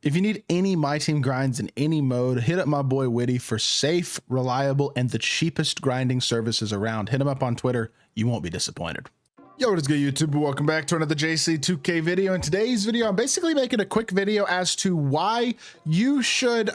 If you need any My Team grinds in any mode, hit up my boy Witty for safe, reliable, and the cheapest grinding services around. Hit him up on Twitter. You won't be disappointed. Yo, what is good, YouTube? Welcome back to another JC2K video. In today's video, I'm basically making a quick video as to why you should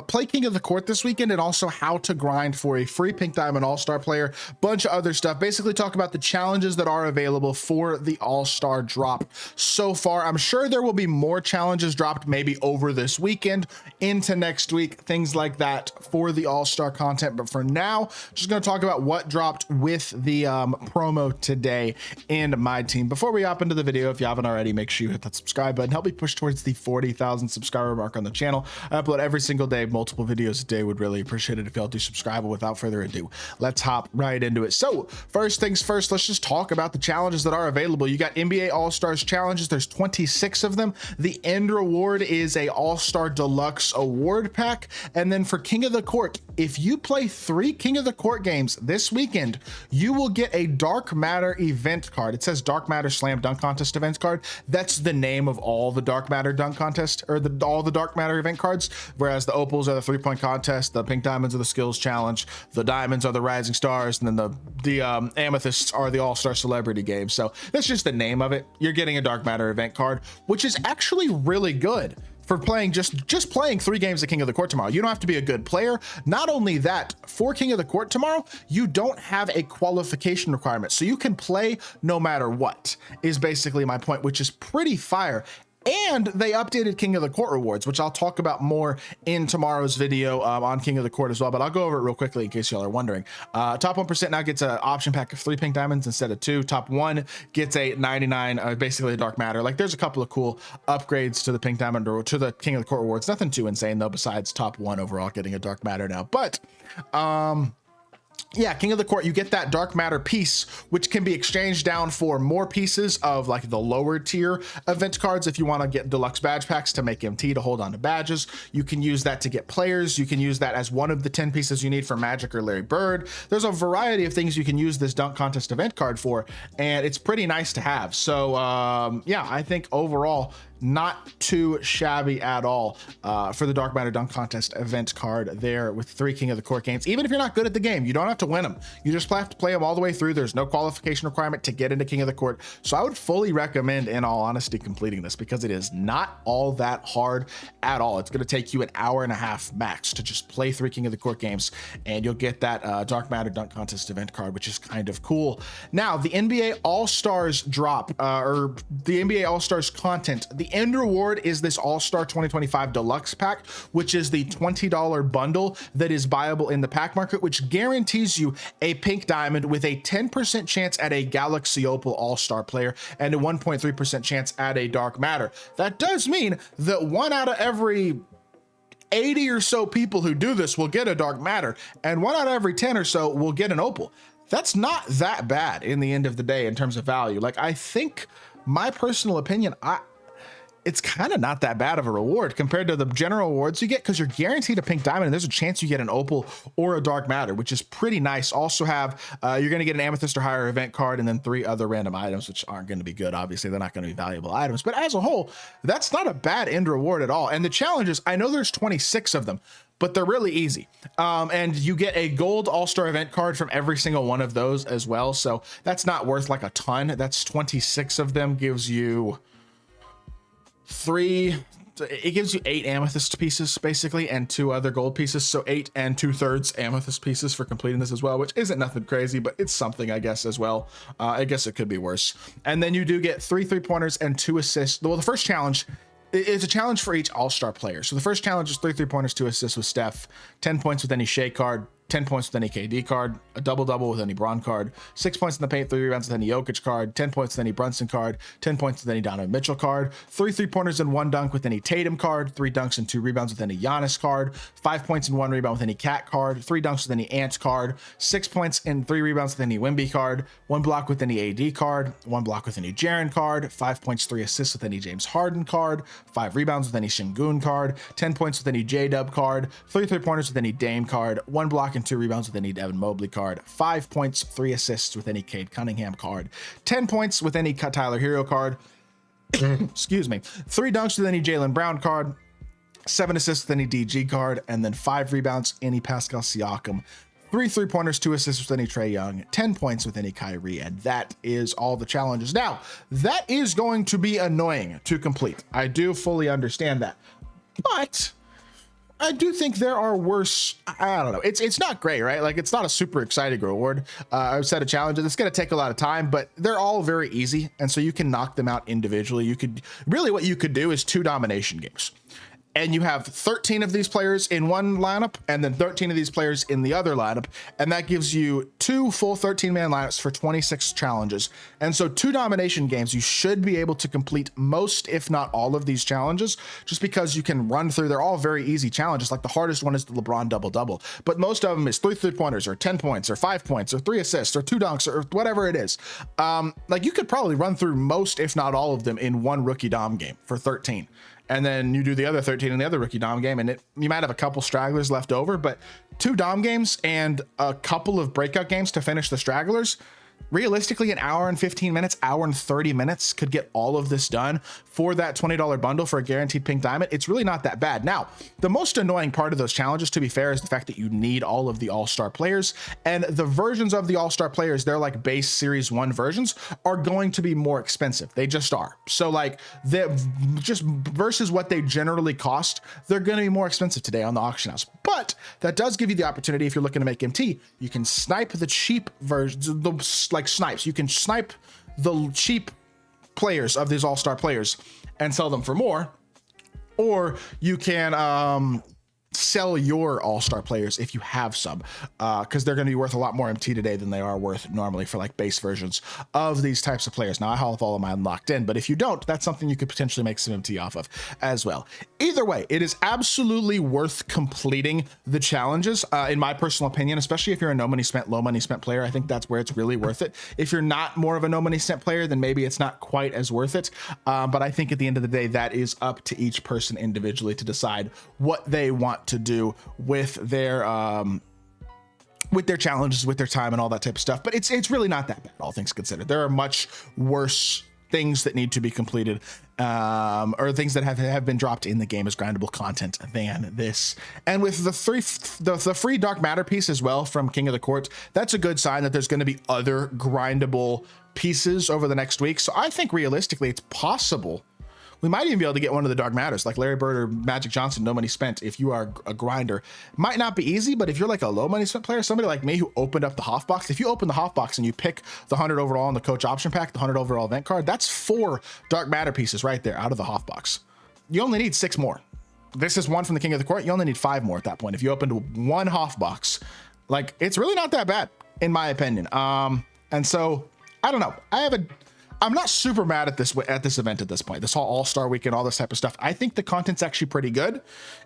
play King of the Court this weekend, and also how to grind for a free Pink Diamond All-Star player, bunch of other stuff. Basically talk about the challenges that are available for the All-Star drop so far. I'm sure there will be more challenges dropped maybe over this weekend into next week, things like that for the All-Star content. But for now, just going to talk about what dropped with the promo today and My Team. Before we hop into the video, if you haven't already, make sure you hit that subscribe button. Help me push towards the 40,000 subscriber mark on the channel. I upload every single day, multiple videos a day. Would really appreciate it if y'all do subscribe. Without further ado, let's hop right into it. So first things first, let's just talk about the challenges that are available. You got NBA All-Stars challenges. There's 26 of them. The end reward is a All-Star Deluxe award pack. And then for King of the Court, if you play 3 King of the Court games this weekend, you will get a Dark Matter event card. It says Dark Matter Slam Dunk Contest event card. That's the name of all the Dark Matter Dunk Contest, or all the Dark Matter event cards, whereas the opals are the 3-point contest, the pink diamonds are the skills challenge, the diamonds are the rising stars, and then the amethysts are the all-star celebrity game. So that's just the name of it. You're getting a Dark Matter event card, which is actually really good for playing just playing 3 games of King of the Court tomorrow. You don't have to be a good player. Not only that, for King of the Court tomorrow, you don't have a qualification requirement, so you can play no matter what, is basically my point, which is pretty fire. And they updated King of the Court rewards, which I'll talk about more in tomorrow's video on King of the Court as well, but I'll go over it real quickly in case y'all are wondering. Top 1% now gets an option pack of 3 pink diamonds instead of 2. Top 1 gets a 99, basically a Dark Matter. Like, there's a couple of cool upgrades to the pink diamond or to the King of the Court rewards. Nothing too insane though, besides top 1 overall getting a Dark Matter now. But yeah, King of the Court, you get that Dark Matter piece, which can be exchanged down for more pieces of like the lower tier event cards. If you want to get deluxe badge packs to make MT to hold on to badges, you can use that to get players. You can use that as one of the 10 pieces you need for Magic or Larry Bird. There's a variety of things you can use this dunk contest event card for, and it's pretty nice to have. So yeah, I think overall, not too shabby at all for the Dark Matter Dunk Contest event card there with 3 King of the Court games. Even if you're not good at the game, you don't have to win them. You just have to play them all the way through. There's no qualification requirement to get into King of the Court. So I would fully recommend, in all honesty, completing this, because it is not all that hard at all. It's going to take you an hour and a half max to just play 3 King of the Court games, and you'll get that Dark Matter Dunk Contest event card, which is kind of cool. Now, the NBA All-Stars drop, or the NBA All-Stars content, the end reward is this All-Star 2025 Deluxe pack, which is the $20 bundle that is buyable in the pack market, which guarantees you a pink diamond with a 10% chance at a Galaxy Opal All-Star player and a 1.3% chance at a Dark Matter. That does mean that 1 out of every 80 or so people who do this will get a Dark Matter, and 1 out of every 10 or so will get an Opal. That's not that bad in the end of the day in terms of value. Like, I think, my personal opinion, it's kind of not that bad of a reward compared to the general rewards you get, because you're guaranteed a pink diamond and there's a chance you get an opal or a Dark Matter, which is pretty nice. Also have, you're going to get an amethyst or higher event card, and then 3 other random items, which aren't going to be good. Obviously, they're not going to be valuable items, but as a whole, that's not a bad end reward at all. And the challenges, I know there's 26 of them, but they're really easy. And you get a gold all-star event card from every single one of those as well. So that's not worth like a ton. That's 26 of them, gives you 8 amethyst pieces basically, and 2 other gold pieces. So 8 and 2/3 amethyst pieces for completing this as well, which isn't nothing crazy, but it's something, I guess, as well. I guess it could be worse. And then you do get 3 3-pointers and 2 assists. Well, the first challenge is a challenge for each all-star player. So the first challenge is 3 3-pointers, 2 assists with Steph, 10 points with any Shea card, 10 points with any KD card, a double-double with any Braun card, 6 points in the paint, 3 rebounds with any Jokic card, 10 points with any Brunson card, 10 points with any Donovan Mitchell card, 3 3-pointers and 1 dunk with any Tatum card, 3 dunks and 2 rebounds with any Giannis card, 5 points and 1 rebound with any Cat card, 3 dunks with any Ant card, 6 points and 3 rebounds with any Wemby card, 1 block with any AD card, 1 block with any Jaren card, 5 points, 3 assists with any James Harden card, 5 rebounds with any Şengün card, 10 points with any J-Dub card, 3 3-pointers with any Dame card, 1 block and 2 rebounds with any Evan Mobley card, 5 points, 3 assists with any Cade Cunningham card, 10 points with any Tyler Hero card, excuse me, 3 dunks with any Jaylen Brown card, 7 assists with any DG guard, and then 5 rebounds, any Pascal Siakam, 3 3-pointers, 2 assists with any Trae Young, 10 points with any Kyrie, and that is all the challenges. Now, that is going to be annoying to complete. I do fully understand that, but I do think there are worse. I don't know. It's not great, right? Like, it's not a super exciting reward. I've set a challenge and it's going to take a lot of time, but they're all very easy. And so you can knock them out individually. You could really, what you could do is 2 domination games. And you have 13 of these players in one lineup and then 13 of these players in the other lineup. And that gives you 2 full 13-man lineups for 26 challenges. And so 2 domination games, you should be able to complete most, if not all of these challenges, just because you can run through. They're all very easy challenges. Like the hardest one is the LeBron double-double, but most of them is 3 3-pointers or 10 points or 5 points or 3 assists or 2 dunks or whatever it is. Like you could probably run through most, if not all of them in one rookie dom game for 13. And then you do the other 13 in the other rookie dom game, and you might have a couple stragglers left over, but 2 dom games and a couple of breakout games to finish the stragglers. Realistically, an hour and 15 minutes, hour and 30 minutes could get all of this done for that $20 bundle for a guaranteed pink diamond. It's really not that bad. Now, the most annoying part of those challenges, to be fair, is the fact that you need all of the all-star players, and the versions of the all-star players, they're like base series 1 versions, are going to be more expensive. They just are. So like just versus what they generally cost, they're going to be more expensive today on the auction house. But that does give you the opportunity, if you're looking to make MT, you can snipe the cheap versions, like snipes. You can snipe the cheap players of these all-star players and sell them for more, or you can sell your all-star players if you have some, because they're going to be worth a lot more MT today than they are worth normally for like base versions of these types of players. Now I have all of mine locked in, but if you don't, that's something you could potentially make some MT off of as well. Either way, it is absolutely worth completing the challenges, in my personal opinion, especially if you're a no money spent, low money spent player. I think that's where it's really worth it. If you're not more of a no money spent player, then maybe it's not quite as worth it. But I think at the end of the day, that is up to each person individually to decide what they want to do with their challenges, with their time and all that type of stuff. But it's really not that bad, all things considered. There are much worse things that need to be completed, or things that have been dropped in the game as grindable content than this. And with the free dark matter piece as well from King of the Court, that's a good sign that there's going to be other grindable pieces over the next week. So I think realistically it's possible we might even be able to get one of the dark matters, like Larry Bird or Magic Johnson, no money spent. If you are a grinder, might not be easy, but if you're like a low money spent player, somebody like me who opened up the Hoff box, if you open the Hoff box and you pick the 100 overall in the coach option pack, the 100 overall event card, that's 4 dark matter pieces right there out of the Hoff box. You only need 6 more. This is 1 from the King of the Court. You only need 5 more at that point. If you opened 1 Hoff box, like it's really not that bad in my opinion. And so I don't know. I'm not super mad at this event at this point, this whole all-star weekend, all this type of stuff. I think the content's actually pretty good,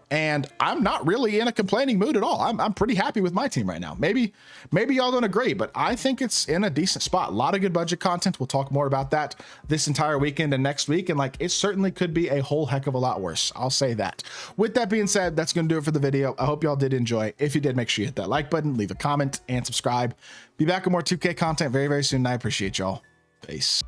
and I'm not really in a complaining mood at all. I'm pretty happy with my team right now. Maybe y'all don't agree, but I think it's in a decent spot. A lot of good budget content. We'll talk more about that this entire weekend and next week, and like it certainly could be a whole heck of a lot worse. I'll say that. With that being said, that's going to do it for the video. I hope y'all did enjoy. If you did, make sure you hit that like button, leave a comment, and subscribe. Be back with more 2K content very, very soon, and I appreciate y'all. Peace.